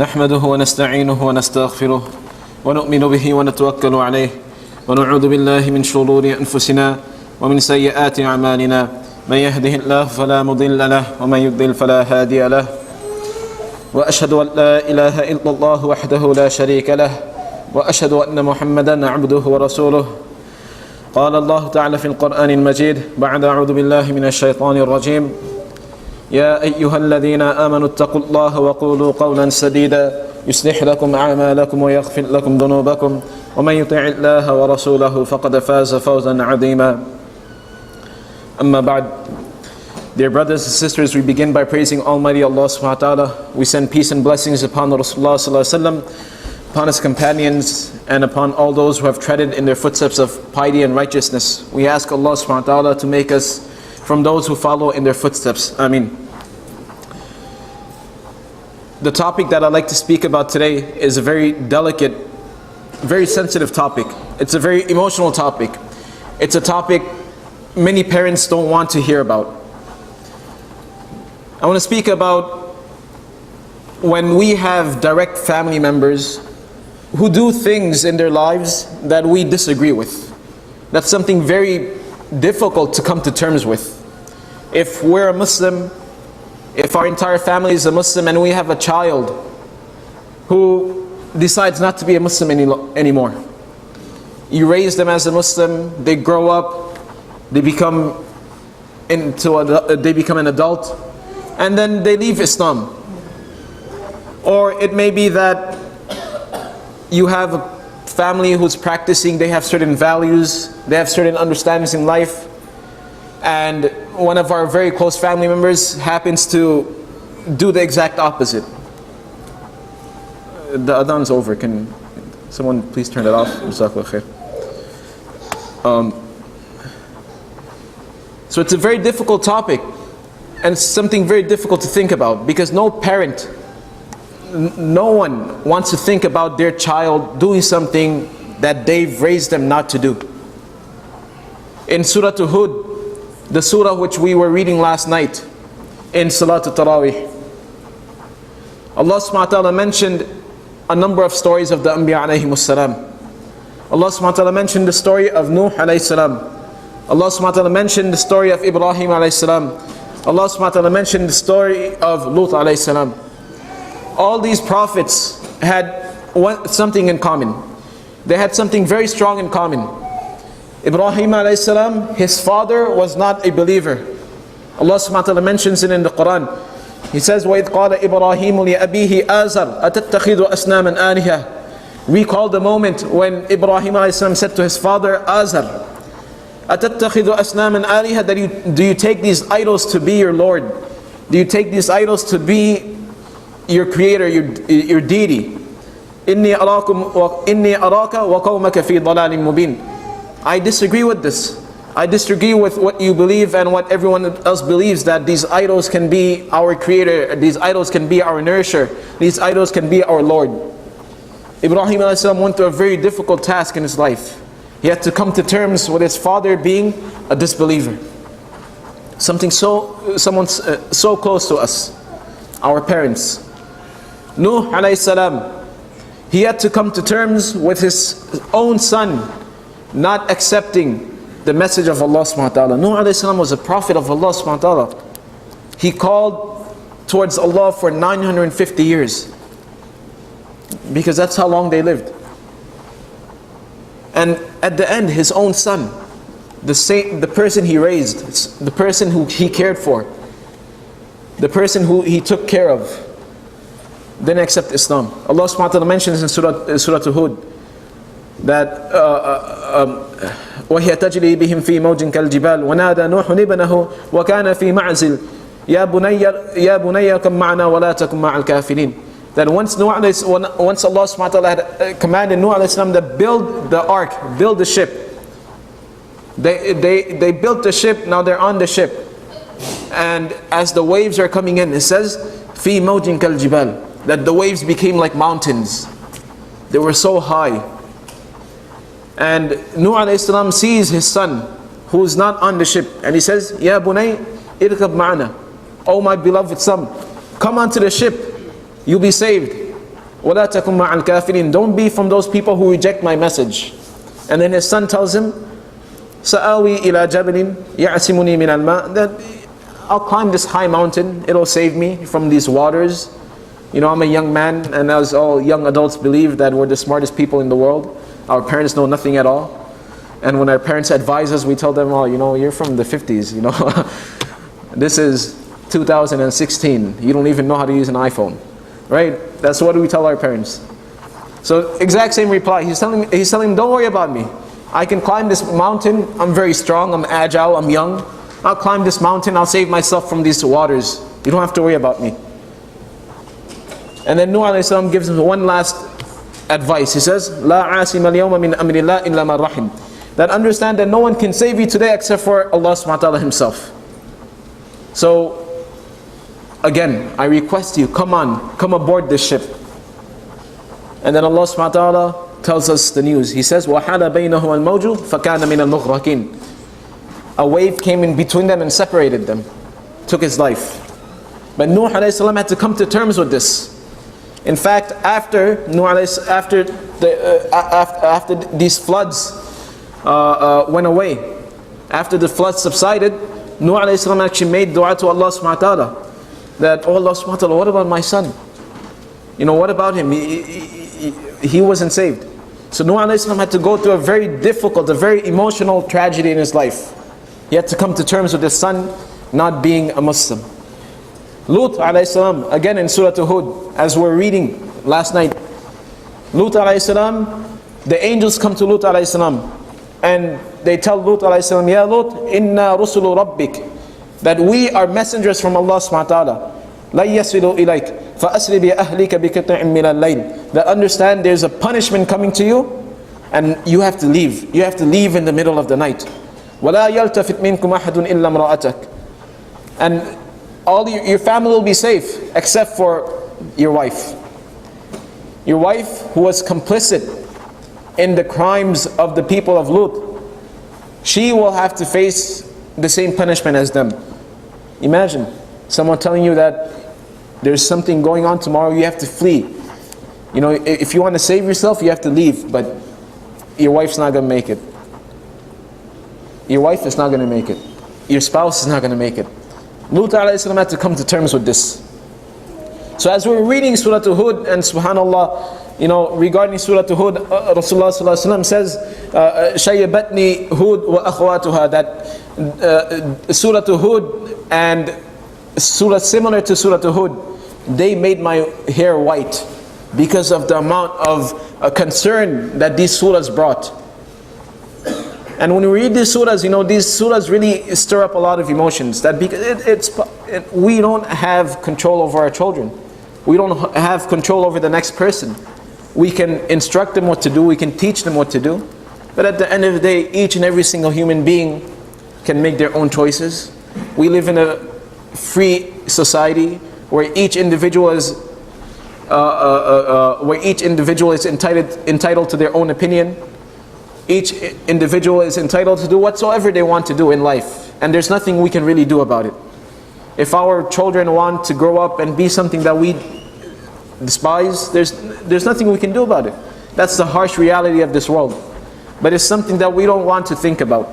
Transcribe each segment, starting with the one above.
نحمده ونستعينه ونستغفره ونؤمن به ونتوكل عليه ونعوذ بالله من شرور أنفسنا ومن سيئات أعمالنا من يهده الله فلا مضل له ومن يضلل فلا هادي له وأشهد أن لا إله إلا الله وحده لا شريك له وأشهد أن محمدا عبده ورسوله قال الله تعالى في القرآن المجيد بعد أعوذ بالله من الشيطان الرجيم يا أيها الذين آمنوا اتقوا الله وقولوا قولا سديدا يصلح لكم أعمالكم ويغفر لكم ذنوبكم ومن يطع الله ورسوله فقد فاز فوزا عظيما أما بعد. Dear brothers and sisters, we begin by praising Almighty Allah subhanahu wa ta'ala. We send peace and blessings upon Rasulullah sallallahu alaihi wasallam, upon his companions, and upon all those who have treaded in their footsteps of piety and righteousness. We ask Allah subhanahu wa ta'ala to make us from those who follow in their footsteps. Ameen. The topic that I'd like to speak about today is a very delicate, very sensitive topic. It's a very emotional topic. It's a topic many parents don't want to hear about. I want to speak about when we have direct family members who do things in their lives that we disagree with. That's something very difficult to come to terms with. If we're a Muslim, if our entire family is a Muslim and we have a child who decides not to be a Muslim anymore. You raise them as a Muslim, they grow up, they become an adult, and then they leave Islam. Or it may be that you have a family who's practicing, they have certain values, they have certain understandings in life, and one of our very close family members happens to do the exact opposite. The adhan's over. Can someone please turn it off? So it's a very difficult topic, and it's something very difficult to think about, because no parent, no one wants to think about their child doing something that they've raised them not to do. In Surah Hud, the surah which we were reading last night in Salatul Tarawih, Allah subhanahu wa ta'ala mentioned a number of stories of the Anbiya alayhimus salam. Allah subhanahu wa ta'ala mentioned the story of Nuh alayhi salam. Allah subhanahu wa ta'ala mentioned the story of Ibrahim alayhi salam. Allah subhanahu wa ta'ala mentioned the story of Lut alayhi salam. All these prophets had something in common. They had something very strong in common. Ibrahim alayhi salam, his father was not a believer. Allah subhanahu wa ta'ala mentions it in the Quran. He says, وَإِذْ قَالَ إِبْرَاهِيمُ لِأَبِيهِ آزَرْ أَتَتَّخِذُ أَصْنَامًا آلِهَةً. Recall the moment when Ibrahim alayhi salam said to his father, Azar, أَتَتَّخِذُ أَصْنَامًا آلِهَةً, that do you take these idols to be your Lord? Do you take these idols to be your creator, your deity? إِنِّي أَرَاكَ وَقَوْمَكَ فِي ضَلَالٍ مُبِينٍ. I disagree with this. I disagree with what you believe and what everyone else believes, that these idols can be our creator, these idols can be our nourisher, these idols can be our Lord. Ibrahim a.s. went through a very difficult task in his life. He had to come to terms with his father being a disbeliever. Someone so close to us, our parents. Nuh a.s., he had to come to terms with his own son not accepting the message of Allah subhanahu wa ta'ala. Nuh alayhi salam was a prophet of Allah subhanahu wa ta'ala. He called towards Allah for 950 years. Because that's how long they lived. And at the end, his own son, the person he raised, the person who he cared for, the person who he took care of, didn't accept Islam. Allah subhanahu wa ta'ala mentions in Surah Hud that وَهِيَ تَجْرِي بِهِمْ فِي مَوْجٍ كَالْجِبَالِ وَنَادَى نُوحٌ ابْنَهُ وَكَانَ فِي مَعْزِلٍ يَا بُنَيَّ كَمْ مَعَنَا وَلَا تَكُنْ مَعَ الْكَافِرِينَ. That once Allah subhanahu wa ta'ala had commanded Nuh alayhi salam to build the ark, build the ship. They built the ship, now they're on the ship. And as the waves are coming in, it says فِي مَوْجٍ كَالْجِبَالِ, that the waves became like mountains. They were so high. And Nuh alayhi salam sees his son who is not on the ship, and he says, Ya bunay, irkab ma'ana. Oh my beloved son, come onto the ship, you'll be saved. وَلَا تَكُنْ مَعَ الْكَافِرِينَ. Don't be from those people who reject my message. And then his son tells him, سَآوِي إِلَى جَبَلٍ يَعْسِمُنِي مِنَ الْمَاءِ, that I'll climb this high mountain, it'll save me from these waters. You know, I'm a young man, and as all young adults believe that we're the smartest people in the world. Our parents know nothing at all. And when our parents advise us, we tell them, oh, you know, you're from the 50s, you know. This is 2016. You don't even know how to use an iPhone. Right? That's what we tell our parents. So exact same reply. He's telling him, don't worry about me. I can climb this mountain. I'm very strong. I'm agile. I'm young. I'll climb this mountain. I'll save myself from these waters. You don't have to worry about me. And then Nuh alayhi salam gives him one last advice. He says, لا عاصم اليوم من أمر الله إلا من رحم. That understand that no one can save you today except for Allah subhanahu wa ta'ala himself. So again, I request you, come aboard this ship. And then Allah subhanahu wa ta'ala tells us the news. He says, وَحَالَ بَيْنَهُ الْمَوْجُ فَكَانَ مِنَ الْمُغْرَقِينَ. A wave came in between them and separated them, took his life. But Nuh alayhi salam had to come to terms with this. In fact, after these floods went away, after the floods subsided, Nuh alayhi salam actually made dua to Allah subhanahu wa ta'ala, that, oh Allah subhanahu wa ta'ala, what about my son? You know, what about him? He wasn't saved. So Nuh alayhi salam had to go through a very difficult, a very emotional tragedy in his life. He had to come to terms with his son not being a Muslim. Lut alayhi salam, again in Surah Hud, as we're reading last night, Lut alayhi salam, the angels come to Lut alayhi salam, and they tell Lut alayhi salam, Ya Lut, inna rusulu rabbik, that we are messengers from Allah subhanahu wa ta'ala. La yasilu ilayk, fa asri bi ahlika bi qit'in min al-layl. That understand there's a punishment coming to you, and you have to leave. You have to leave in the middle of the night. وَلَا يَلْتَفِتْ مِنْكُمْ أَحَدٌ إِلَّا امْرَأَتَكَ. And all your family will be safe except for your wife. Your wife who was complicit in the crimes of the people of Lut. She will have to face the same punishment as them. Imagine someone telling you that there's something going on tomorrow, you have to flee. You know, if you want to save yourself, you have to leave, but your wife's not going to make it. Your wife is not going to make it. Your spouse is not going to make it. Lut alayhi salam had to come to terms with this. So as we're reading Surah Hud, and subhanallah, you know, regarding Surah Hud, Rasulullah sallallahu alaihi wasallam says, "Shayyabatni Hud wa akhwatuha," that Surah Hud and surah similar to Surah Hud, they made my hair white because of the amount of concern that these surahs brought. And when we read these surahs, you know, these surahs really stir up a lot of emotions. That because we don't have control over our children. We don't have control over the next person. We can instruct them what to do, we can teach them what to do. But at the end of the day, each and every single human being can make their own choices. We live in a free society where each individual is entitled to their own opinion. Each individual is entitled to do whatsoever they want to do in life. And there's nothing we can really do about it. If our children want to grow up and be something that we despise, there's nothing we can do about it. That's the harsh reality of this world. But it's something that we don't want to think about.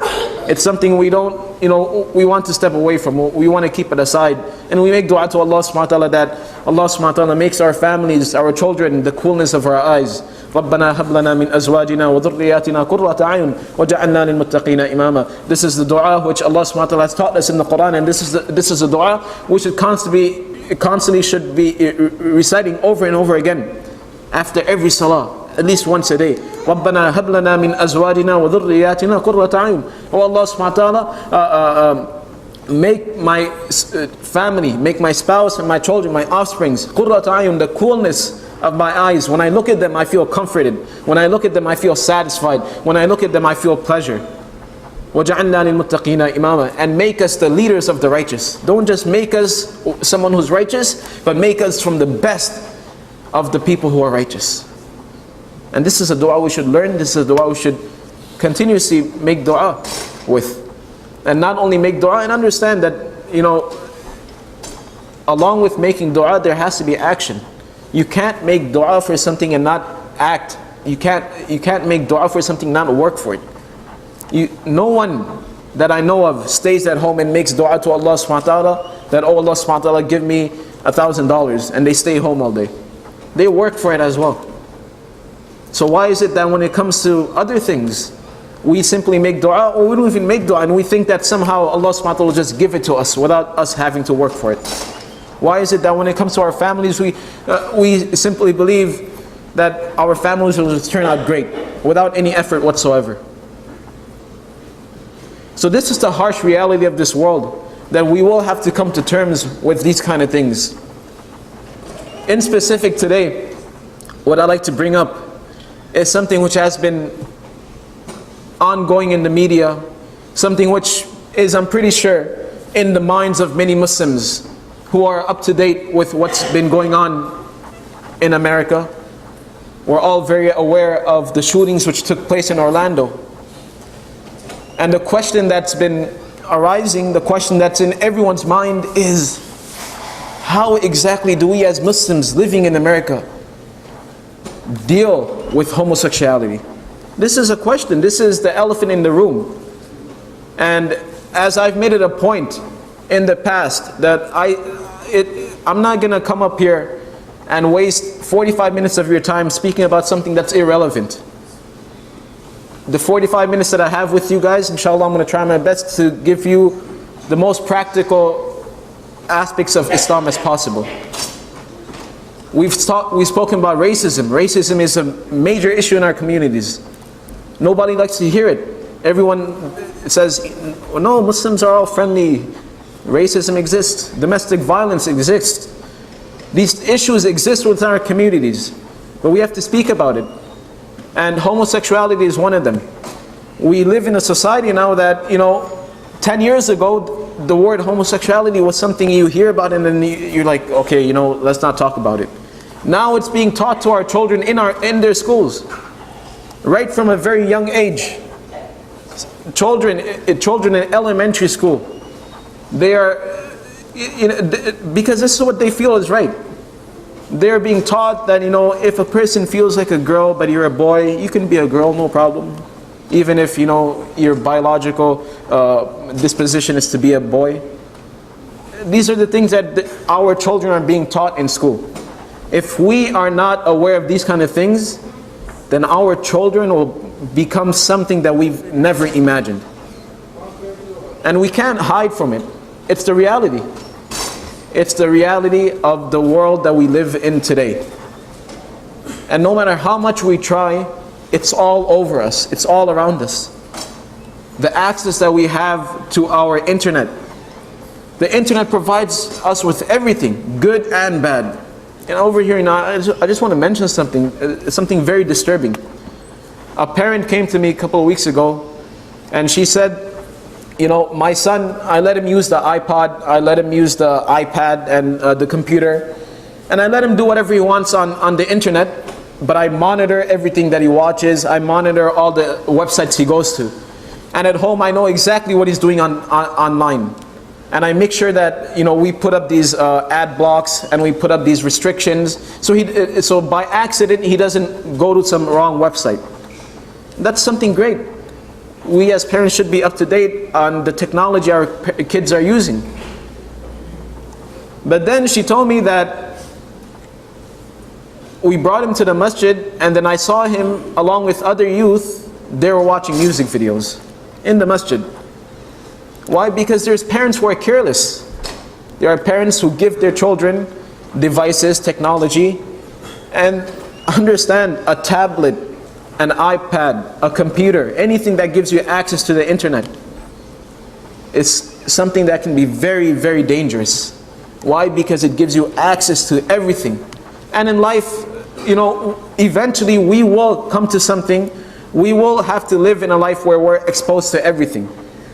It's something we don't, you know, we want to step away from. We want to keep it aside. And we make dua to Allah subhanahu wa ta'ala that Allah subhanahu wa ta'ala makes our families, our children, the coolness of our eyes. رَبَّنَا هَبْ لَنَا مِنْ أَزْوَاجِنَا وَذُرِّيَّاتِنَا قُرَّةَ أَعْيُنٍ وَجَعَلْنَا لِلْمُتَّقِينَ إِمَامًا. This is the dua which Allah subhanahu wa ta'ala has taught us in the Quran, and this is a dua which should constantly should be reciting over and over again after every salah, at least once a day. رَبَّنَا هَبْ لَنَا مِنْ أَزْوَاجِنَا وَذُرِّيَّاتِنَا قُرَّةَ أَعْيُنٍ. Oh Allah subhanahu wa ta'ala, make my family, make my spouse and my children, my offsprings, قُرَّةَ أَعْيُنٍ, the coolness of my eyes. When I look at them, I feel comforted. When I look at them, I feel satisfied. When I look at them, I feel pleasure. وَجَعَلْنَا لِلْمُتَّقِينَ إِمَامًا. And make us the leaders of the righteous. Don't just make us someone who's righteous, but make us from the best of the people who are righteous. And this is a dua we should learn. This is a dua we should continuously make dua with. And not only make dua, and understand that, you know, along with making dua, there has to be action. You can't make dua for something and not act. You can't make dua for something and not work for it. No one that I know of stays at home and makes dua to Allah subhanahu wa ta'ala that, oh Allah subhanahu wa ta'ala, give me $1,000, and they stay home all day. They work for it as well. So why is it that when it comes to other things, we simply make dua, or we don't even make dua, and we think that somehow Allah subhanahu wa ta'ala will just give it to us without us having to work for it? Why is it that when it comes to our families, we simply believe that our families will just turn out great without any effort whatsoever? So this is the harsh reality of this world, that we will have to come to terms with these kind of things. In specific today, what I'd like to bring up is something which has been ongoing in the media, something which is, I'm pretty sure, in the minds of many Muslims who are up to date with what's been going on in America. We're all very aware of the shootings which took place in Orlando. And the question that's been arising, the question that's in everyone's mind is, how exactly do we as Muslims living in America deal with homosexuality? This is a question. This is the elephant in the room. And as I've made it a point in the past that I'm not going to come up here and waste 45 minutes of your time speaking about something that's irrelevant. The 45 minutes that I have with you guys, inshallah, I'm going to try my best to give you the most practical aspects of Islam as possible. We've spoken about racism. Racism is a major issue in our communities. Nobody likes to hear it. Everyone says, no, Muslims are all friendly. Racism exists. Domestic violence exists. These issues exist within our communities, but we have to speak about it. And homosexuality is one of them. We live in a society now that, 10 years ago, the word homosexuality was something you hear about and then you're like, okay, let's not talk about it. Now it's being taught to our children in their schools, right from a very young age. Children in elementary school, they are, because this is what they feel is right. They're being taught that, if a person feels like a girl but you're a boy, you can be a girl, no problem. Even if, your biological disposition is to be a boy. These are the things that our children are being taught in school. If we are not aware of these kind of things, then our children will become something that we've never imagined. And we can't hide from it. It's the reality. It's the reality of the world that we live in today. And no matter how much we try, it's all over us. It's all around us. The access that we have to our internet. The internet provides us with everything, good and bad. And over here now, I just want to mention something very disturbing. A parent came to me a couple of weeks ago, and she said, my son, I let him use the iPod, I let him use the iPad and the computer, and I let him do whatever he wants on the internet, but I monitor everything that he watches, I monitor all the websites he goes to. And at home I know exactly what he's doing online. And I make sure that we put up these ad blocks and we put up these restrictions, so by accident he doesn't go to some wrong website. That's something great. We as parents should be up to date on the technology our kids are using. But then she told me that we brought him to the masjid, and then I saw him along with other youth, they were watching music videos in the masjid. Why? Because there's parents who are careless. There are parents who give their children devices, technology, and understand a tablet, an iPad, a computer, anything that gives you access to the internet is something that can be very, very dangerous. Why? Because it gives you access to everything. And in life, eventually we will come to something, we will have to live in a life where we're exposed to everything.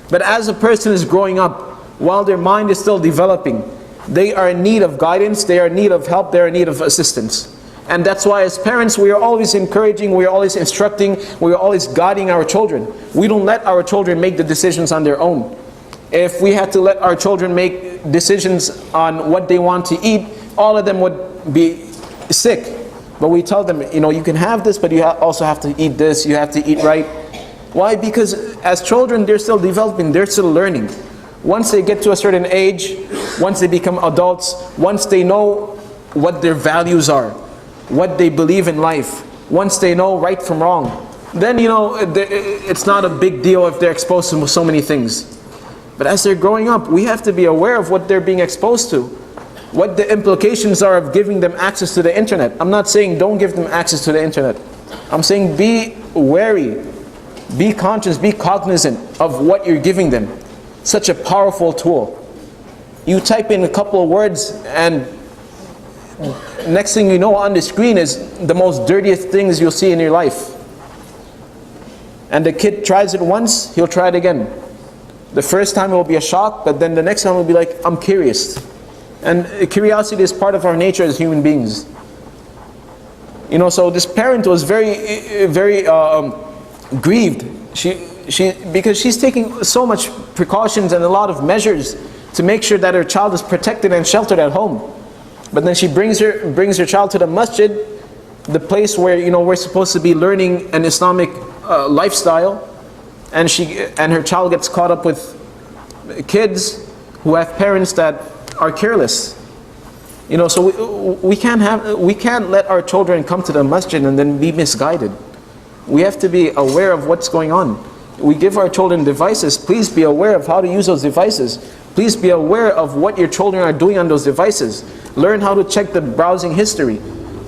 But as a person is growing up, while their mind is still developing, they are in need of guidance, they are in need of help, they are in need of assistance. And that's why as parents we are always encouraging, we are always instructing, we are always guiding our children. We don't let our children make the decisions on their own. If we had to let our children make decisions on what they want to eat, all of them would be sick. But we tell them, you can have this, but you also have to eat this, you have to eat right. Why? Because as children, they're still developing, they're still learning. Once they get to a certain age, once they become adults, once they know what their values are, what they believe in life, once they know right from wrong, then it's not a big deal if they're exposed to so many things. But as they're growing up, we have to be aware of what they're being exposed to, what the implications are of giving them access to the internet. I'm not saying don't give them access to the internet. I'm saying be wary, be conscious, be cognizant of what you're giving them. Such a powerful tool. You type in a couple of words and next thing you know on the screen is the most dirtiest things you'll see in your life. And the kid tries it once, he'll try it again. The first time it will be a shock, but then the next time will be like, I'm curious. And curiosity is part of our nature as human beings. So this parent was very, very grieved. Because she's taking so much precautions and a lot of measures to make sure that her child is protected and sheltered at home. But then she brings her child to the masjid, the place where we're supposed to be learning an Islamic lifestyle, and her child gets caught up with kids who have parents that are careless. So we can't let our children come to the masjid and then be misguided. We have to be aware of what's going on. We give our children devices. Please be aware of how to use those devices. Please be aware of what your children are doing on those devices. Learn how to check the browsing history.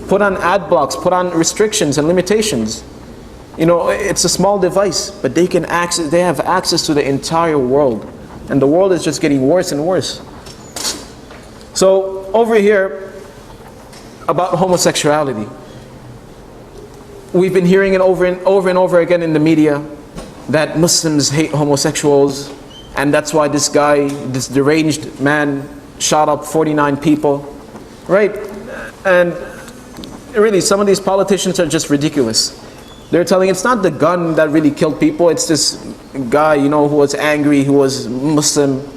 Put on ad blocks, put on restrictions and limitations. It's a small device, but they have access to the entire world. And the world is just getting worse and worse. So over here, about homosexuality. We've been hearing it over and over again in the media that Muslims hate homosexuals, and that's why this guy, this deranged man, shot up 49 people, right? And really, some of these politicians are just ridiculous. They're telling it's not the gun that really killed people, it's this guy, who was angry, who was Muslim.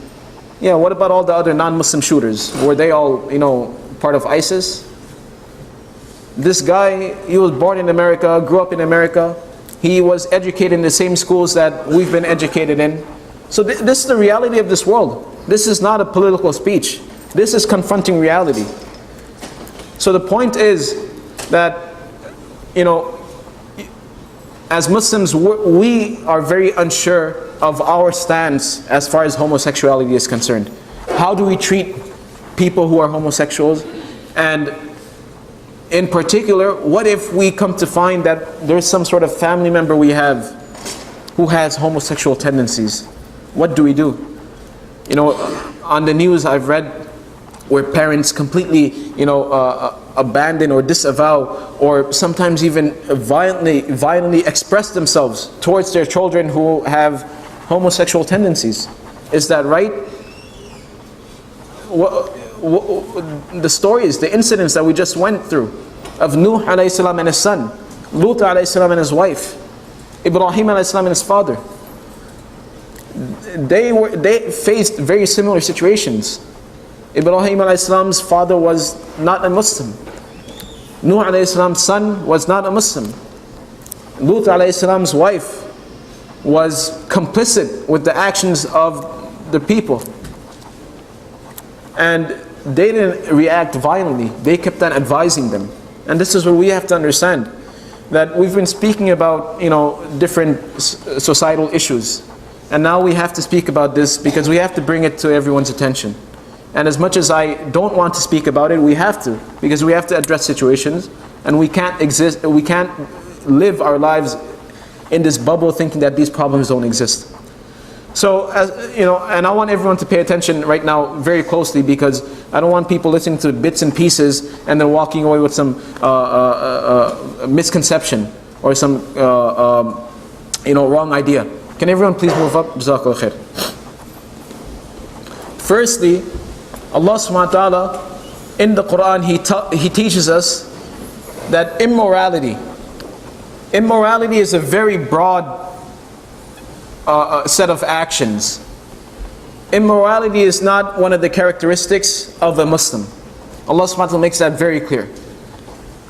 Yeah, what about all the other non-Muslim shooters? Were they all, part of ISIS? This guy, he was born in America, grew up in America. He was educated in the same schools that we've been educated in. So this is the reality of this world. This is not a political speech. This is confronting reality. So the point is that, as Muslims, we are very unsure of our stance as far as homosexuality is concerned. How do we treat people who are homosexuals? And in particular, what if we come to find that there's some sort of family member we have who has homosexual tendencies? What do we do? On the news I've read where parents completely, abandon or disavow, or sometimes even violently express themselves towards their children who have homosexual tendencies. Is that right? The stories, the incidents that we just went through of Nuh alayhi salam and his son, Lut alayhi salam and his wife, Ibrahim alayhi salam and his father. They faced very similar situations. Ibrahim alayhi salam's father was not a Muslim. Nuh alayhi salam's son was not a Muslim. Lut alayhi salam's wife was complicit with the actions of the people. And they didn't react violently. They kept on advising them. And this is what we have to understand. That we've been speaking about, different societal issues. And now we have to speak about this because we have to bring it to everyone's attention. And as much as I don't want to speak about it, we have to. Because we have to address situations. And we can't live our lives in this bubble thinking that these problems don't exist. So, and I want everyone to pay attention right now very closely, because I don't want people listening to bits and pieces and then walking away with some misconception or some wrong idea. Can everyone please move up? Jazakallah khair. Firstly, Allah subhanahu wa ta'ala in the Quran, He teaches us that immorality is a very broad set of actions. Immorality is not one of the characteristics of a Muslim. Allah subhanahu wa ta'ala makes that very clear.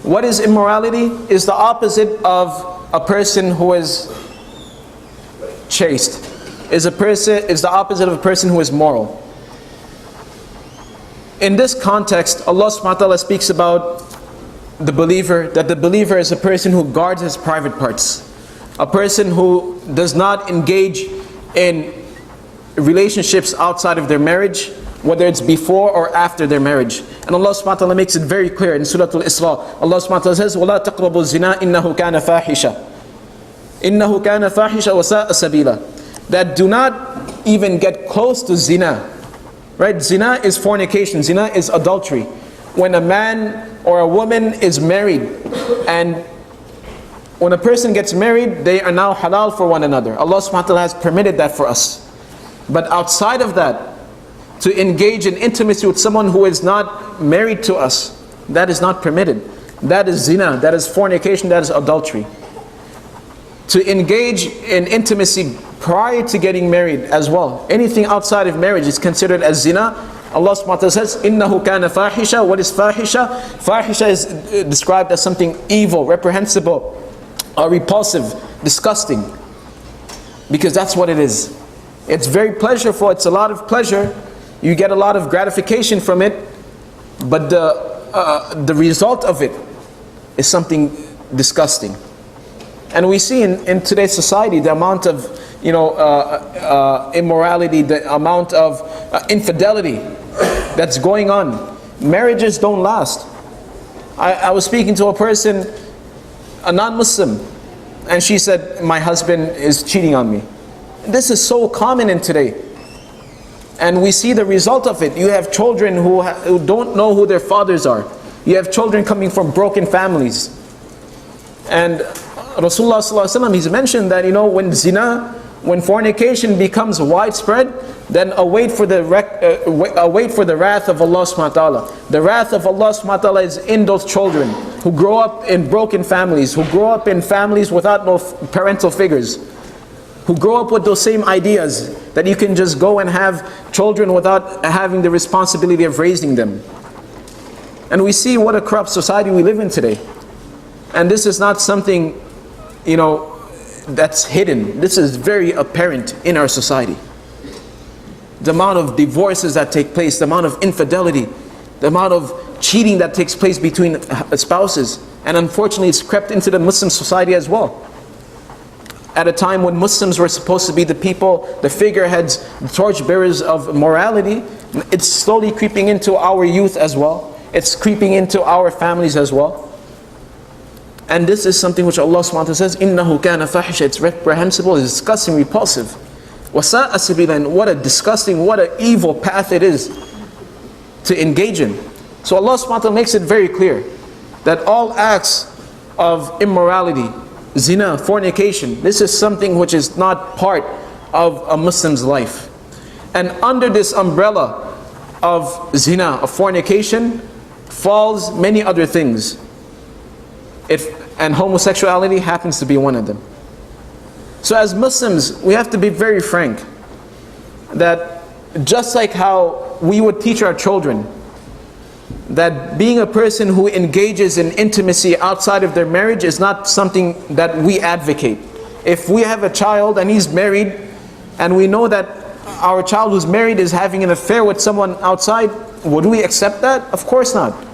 What is immorality? Is the opposite of a person who is chaste. Is the opposite of a person who is moral. In this context, Allah subhanahu wa ta'ala speaks about the believer, that the believer is a person who guards his private parts. A person who does not engage in relationships outside of their marriage, whether it's before or after their marriage. And Allah subhanahu wa ta'ala makes it very clear in Surah Al-Isra. Allah subhanahu wa ta'ala says, وَلَا تَقْرَبُوا الزِّنَا إِنَّهُ كَانَ فَاحِشًا إِنَّهُ كَانَ فَاحِشًا وَسَاءَ سَبِيلًا. That do not even get close to zina. Right? Zina is fornication. Zina is adultery. When a man or a woman is married, and when a person gets married, they are now halal for one another. Allah subhanahu wa ta'ala has permitted that for us. But outside of that, to engage in intimacy with someone who is not married to us, that is not permitted. That is zina, that is fornication, that is adultery. To engage in intimacy prior to getting married as well, anything outside of marriage is considered as zina. Allah subhanahu wa ta'ala says, إِنَّهُ كَانَ فَاحِشًا. What is fahisha? Fahisha is described as something evil, reprehensible, repulsive, disgusting. Because that's what it is. It's very pleasurable, it's a lot of pleasure. You get a lot of gratification from it. But the result of it is something disgusting. And we see in today's society the amount of immorality, the amount of infidelity that's going on. Marriages don't last. I was speaking to a person, a non-Muslim, and she said, my husband is cheating on me. This is so common in today. And we see the result of it. You have children who don't know who their fathers are. You have children coming from broken families. And Rasulullah ﷺ, he's mentioned that when zina, when fornication becomes widespread, then await for the wrath of Allah subhanahu wa ta'ala. The wrath of Allah subhanahu wa ta'ala is in those children who grow up in broken families, who grow up in families without no parental figures, who grow up with those same ideas that you can just go and have children without having the responsibility of raising them. And we see what a corrupt society we live in today. And this is not something that's hidden. This is very apparent in our society. The amount of divorces that take place, the amount of infidelity, the amount of cheating that takes place between spouses. And unfortunately, it's crept into the Muslim society as well. At a time when Muslims were supposed to be the people, the figureheads, the torchbearers of morality, it's slowly creeping into our youth as well. It's creeping into our families as well. And this is something which Allah subhanahu wa ta'ala says, إِنَّهُ كَانَ فَاحِشًا. It's reprehensible, it's disgusting, repulsive. وَسَاءَ سَبِيلًا. What a disgusting, what an evil path it is to engage in. So Allah subhanahu wa ta'ala makes it very clear that all acts of immorality, zina, fornication, this is something which is not part of a Muslim's life. And under this umbrella of zina, of fornication, falls many other things. And homosexuality happens to be one of them. So as Muslims, we have to be very frank that just like how we would teach our children that being a person who engages in intimacy outside of their marriage is not something that we advocate. If we have a child and he's married, and we know that our child who's married is having an affair with someone outside, would we accept that? Of course not.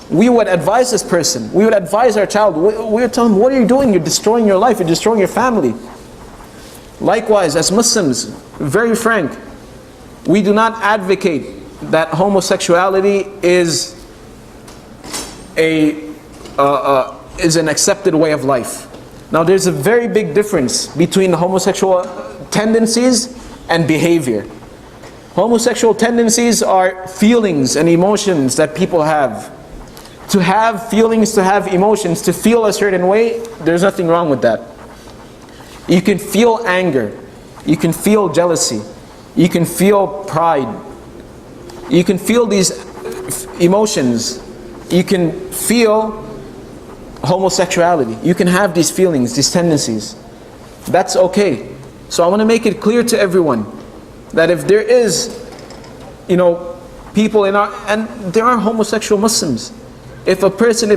We would advise this person. We would advise our child. We would tell him, what are you doing? You're destroying your life. You're destroying your family. Likewise, as Muslims, very frank, we do not advocate that homosexuality is an accepted way of life. Now there's a very big difference between homosexual tendencies and behavior. Homosexual tendencies are feelings and emotions that people have. To have feelings, to have emotions, to feel a certain way, there's nothing wrong with that. You can feel anger, you can feel jealousy, you can feel pride, you can feel these emotions, you can feel homosexuality, you can have these feelings, these tendencies. That's okay. So I want to make it clear to everyone that if there is, people and there are homosexual Muslims, If a person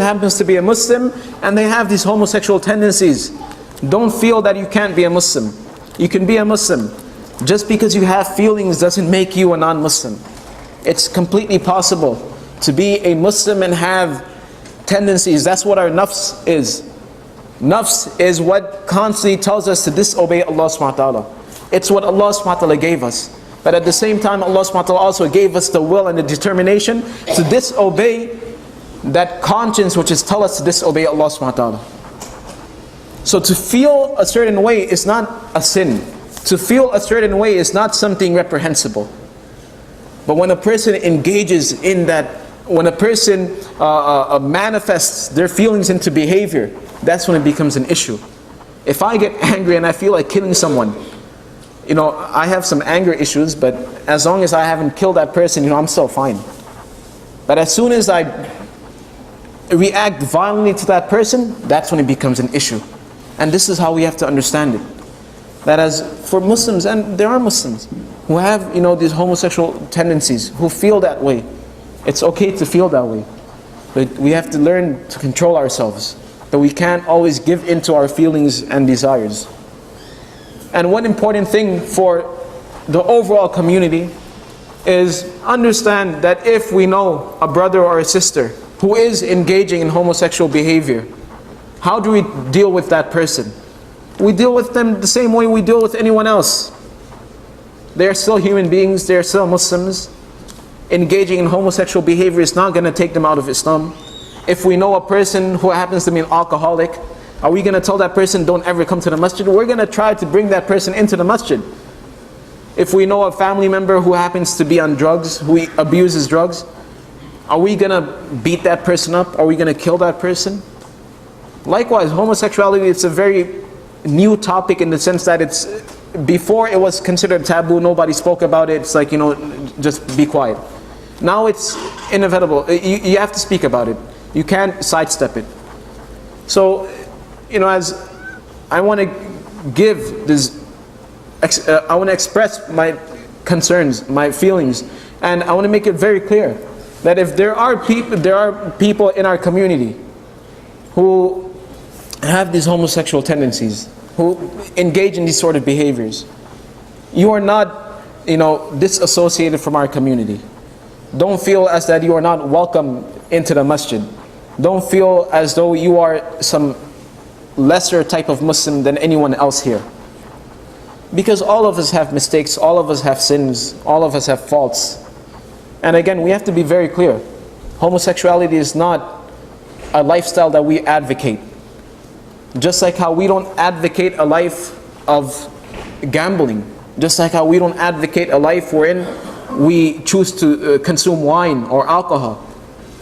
happens to be a Muslim and they have these homosexual tendencies, don't feel that you can't be a Muslim. You can be a Muslim. Just because you have feelings doesn't make you a non-Muslim. It's completely possible to be a Muslim and have tendencies. That's what our nafs is. Nafs is what constantly tells us to disobey Allah subhanahu wa ta'ala. It's what Allah subhanahu wa ta'ala gave us. But at the same time, Allah subhanahu wa ta'ala also gave us the will and the determination to disobey that conscience which is tell us to disobey Allah subhanahu wa ta'ala. So to feel a certain way is not a sin. To feel a certain way is not something reprehensible. But when a person engages in that, when a person manifests their feelings into behavior, that's when it becomes an issue. If I get angry and I feel like killing someone, I have some anger issues, but as long as I haven't killed that person, I'm still fine. But as soon as I react violently to that person, that's when it becomes an issue. And this is how we have to understand it. That as for Muslims, and there are Muslims who have these homosexual tendencies, who feel that way. It's okay to feel that way. But we have to learn to control ourselves. That we can't always give into our feelings and desires. And one important thing for the overall community is understand that if we know a brother or a sister who is engaging in homosexual behavior, how do we deal with that person? We deal with them the same way we deal with anyone else. They're still human beings, they're still Muslims. Engaging in homosexual behavior is not going to take them out of Islam. If we know a person who happens to be an alcoholic, are we going to tell that person, don't ever come to the masjid? We're going to try to bring that person into the masjid. If we know a family member who happens to be on drugs, who abuses drugs, are we going to beat that person up? Are we going to kill that person? Likewise, homosexuality, it's a very new topic in the sense that before it was considered taboo, nobody spoke about it, it's like, just be quiet. Now it's inevitable, you have to speak about it. You can't sidestep it. So, as I want to give this, I want to express my concerns, my feelings, and I want to make it very clear that if there are people in our community who have these homosexual tendencies, who engage in these sort of behaviors, you are not, disassociated from our community. Don't feel as that you are not welcome into the masjid. Don't feel as though you are some lesser type of Muslim than anyone else here. Because all of us have mistakes, all of us have sins, all of us have faults. And again, we have to be very clear. Homosexuality is not a lifestyle that we advocate. Just like how we don't advocate a life of gambling. Just like how we don't advocate a life wherein we choose to consume wine or alcohol.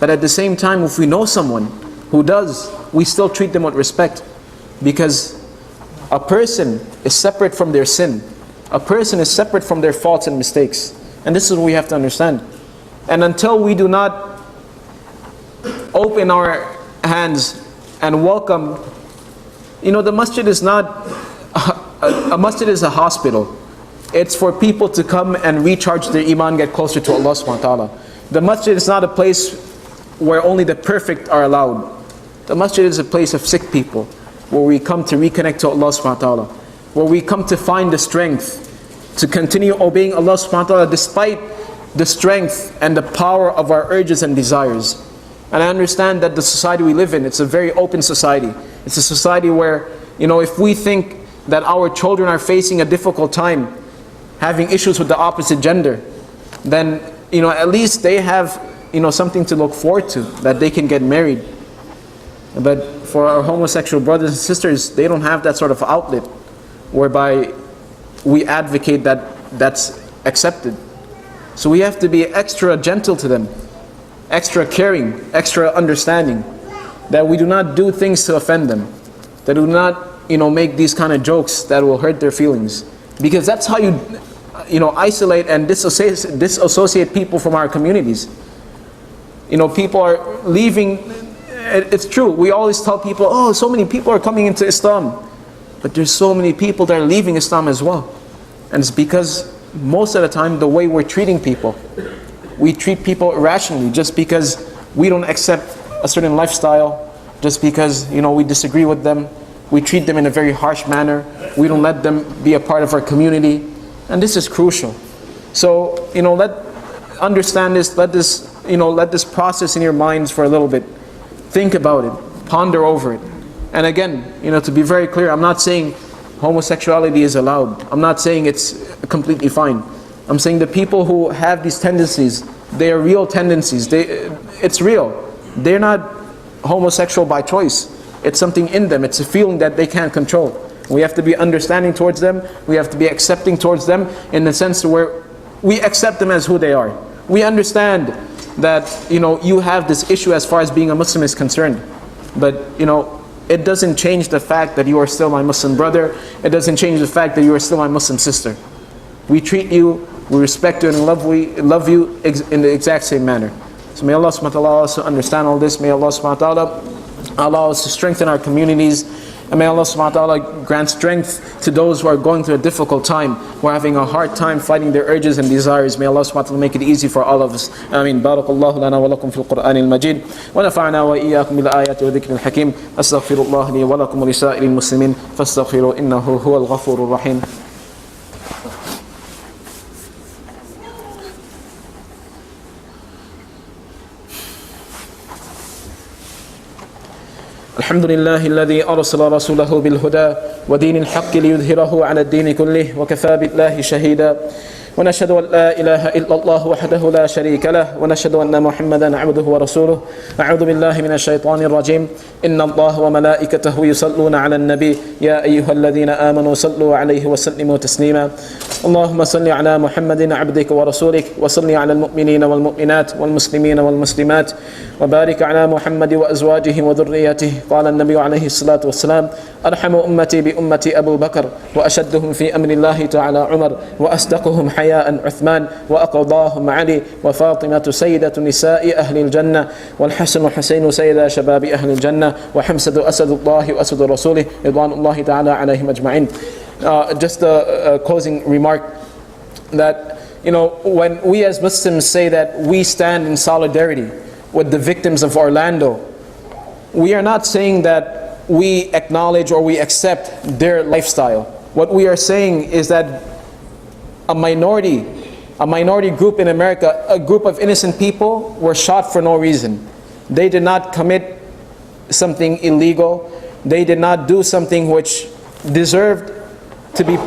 But at the same time, if we know someone who does, we still treat them with respect. Because a person is separate from their sin. A person is separate from their faults and mistakes. And this is what we have to understand. And until we do not open our hands and welcome, the masjid is not, a masjid is a hospital. It's for people to come and recharge their iman, get closer to Allah subhanahu wa ta'ala. The masjid is not a place where only the perfect are allowed. The masjid is a place of sick people, where we come to reconnect to Allah subhanahu wa ta'ala, where we come to find the strength to continue obeying Allah subhanahu wa ta'ala despite the strength and the power of our urges and desires. And I understand that the society we live in, it's a very open society. It's a society where, if we think that our children are facing a difficult time, having issues with the opposite gender, then, at least they have, something to look forward to, that they can get married. But for our homosexual brothers and sisters, they don't have that sort of outlet whereby we advocate that that's accepted. So we have to be extra gentle to them, extra caring, extra understanding, that we do not do things to offend them, that do not, make these kind of jokes that will hurt their feelings. Because that's how you isolate and disassociate people from our communities. People are leaving. It's true, we always tell people, oh, so many people are coming into Islam. But there's so many people that are leaving Islam as well. And it's because most of the time, the way we're treating people, we treat people irrationally just because We don't accept a certain lifestyle just because, we disagree with them. We treat them in a very harsh manner. We don't let them be a part of our community. And this is crucial. So, understand this, let this process in your minds for a little bit. Think about it, ponder over it. And again, to be very clear, I'm not saying homosexuality is allowed. I'm not saying it's completely fine. I'm saying the people who have these tendencies, they are real tendencies. It's real. They're not homosexual by choice. It's something in them. It's a feeling that they can't control. We have to be understanding towards them. We have to be accepting towards them in the sense where we accept them as who they are. We understand that, you have this issue as far as being a Muslim is concerned. But, it doesn't change the fact that you are still my Muslim brother. It doesn't change the fact that you are still my Muslim sister. We treat you, we respect you, and love you in the exact same manner. So may Allah subhanahu wa ta'ala also understand all this. May Allah subhanahu wa ta'ala allow us to strengthen our communities. And may Allah subhanahu wa ta'ala grant strength to those who are going through a difficult time, who are having a hard time fighting their urges and desires. May Allah subhanahu wa ta'ala make it easy for all of us. Ameen. Barakallahu lana wa lakum fil Qur'anil Majid. Wa nafa'ana wa iyyakum bil ayati wa dhikril hakim. Astaghfirullah li wa lakum wa li sa'iril muslimin. Fastaghfiru innahu huwal ghafurur rahim. الحمد لله الذي أرسل رسوله بالهدى ودين الحق ليظهره على الدين كله وكفى بالله شهيدا ونشهد أن لا إله إلا الله وحده لا شريك له ونشهد أن محمدا عبده ورسوله أعوذ بالله من الشيطان الرجيم إن الله وملائكته يصلون على النبي يا أيها الذين آمنوا صلوا عليه وسلموا تسليما اللهم صل على محمد عبدك ورسولك وصل على المؤمنين والمؤمنات والمسلمين والمسلمات وبارك على محمد وأزواجه وذريته قال النبي عليه الصلاة والسلام أرحم أمتي بأمتي أبو بكر وأشدهم في أمر الله تعالى عمر وأصدقهم حياء عثمان وأقضاهم علي وفاطمة سيدة نساء أهل الجنة والحسن وحسين سيدا شباب أهل الجنة وحمزة أسد الله وأسد رسوله رضوان الله تعالى عليهم أجمعين. Just a closing remark that, when we as Muslims say that we stand in solidarity with the victims of Orlando, we are not saying that we acknowledge or we accept their lifestyle. What we are saying is that a minority group in America, a group of innocent people were shot for no reason. They did not commit something illegal. They did not do something which deserved to be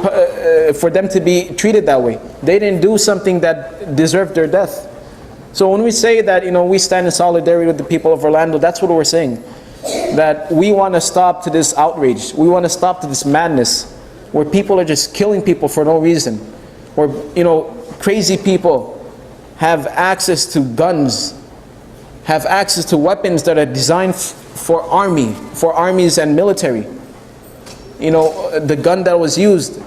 for them to be treated that way. They didn't do something that deserved their death. So when we say that, we stand in solidarity with the people of Orlando, that's what we're saying. That we want to stop to this outrage. We want to stop to this madness where people are just killing people for no reason. Where, crazy people have access to guns, have access to weapons that are designed for armies and military. The gun that was used,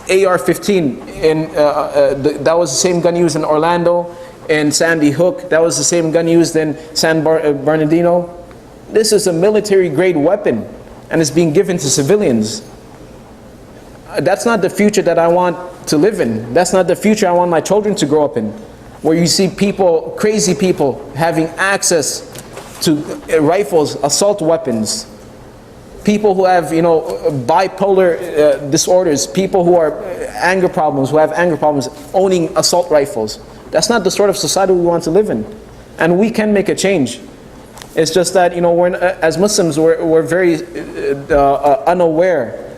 AR-15, that was the same gun used in Orlando and Sandy Hook. That was the same gun used in San Bernardino. This is a military grade weapon and it's being given to civilians. That's not the future that I want to live in. That's not the future I want my children to grow up in. Where you see people, crazy people, having access to rifles, assault weapons. People who have, bipolar disorders. People who are who have anger problems, owning assault rifles. That's not the sort of society we want to live in. And we can make a change. It's just that, as Muslims, we're very unaware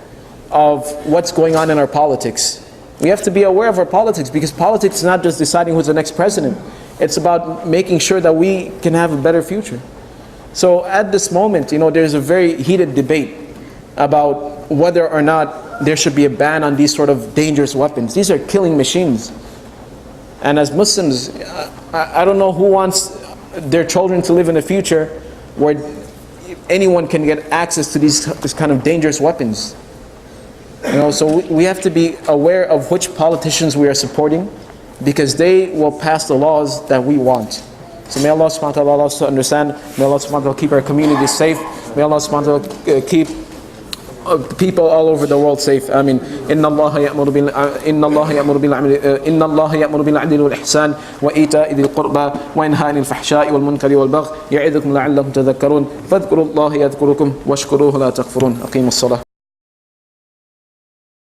of what's going on in our politics. We have to be aware of our politics because politics is not just deciding who's the next president. It's about making sure that we can have a better future. So at this moment, there's a very heated debate about whether or not there should be a ban on these sort of dangerous weapons. These are killing machines. And as Muslims, I don't know who wants their children to live in a future where anyone can get access to this kind of dangerous weapons. So we have to be aware of which politicians we are supporting because they will pass the laws that we want. So may Allah subhanahu wa ta'ala allow us to understand. May Allah subhanahu wa ta'ala keep our communities safe. May Allah subhanahu wa ta'ala keep people all over the world safe. Amin. Inna Allah ya'muru bil 'adli wal ihsan wa ita'i dhil qurba wa yanha 'anil fahsha'i wal munkari wal baghi ya'idukum la'allakum tadhakkarun fadhkurullaha yadhkurukum washkuruhu la takfurun. Aqimus salah.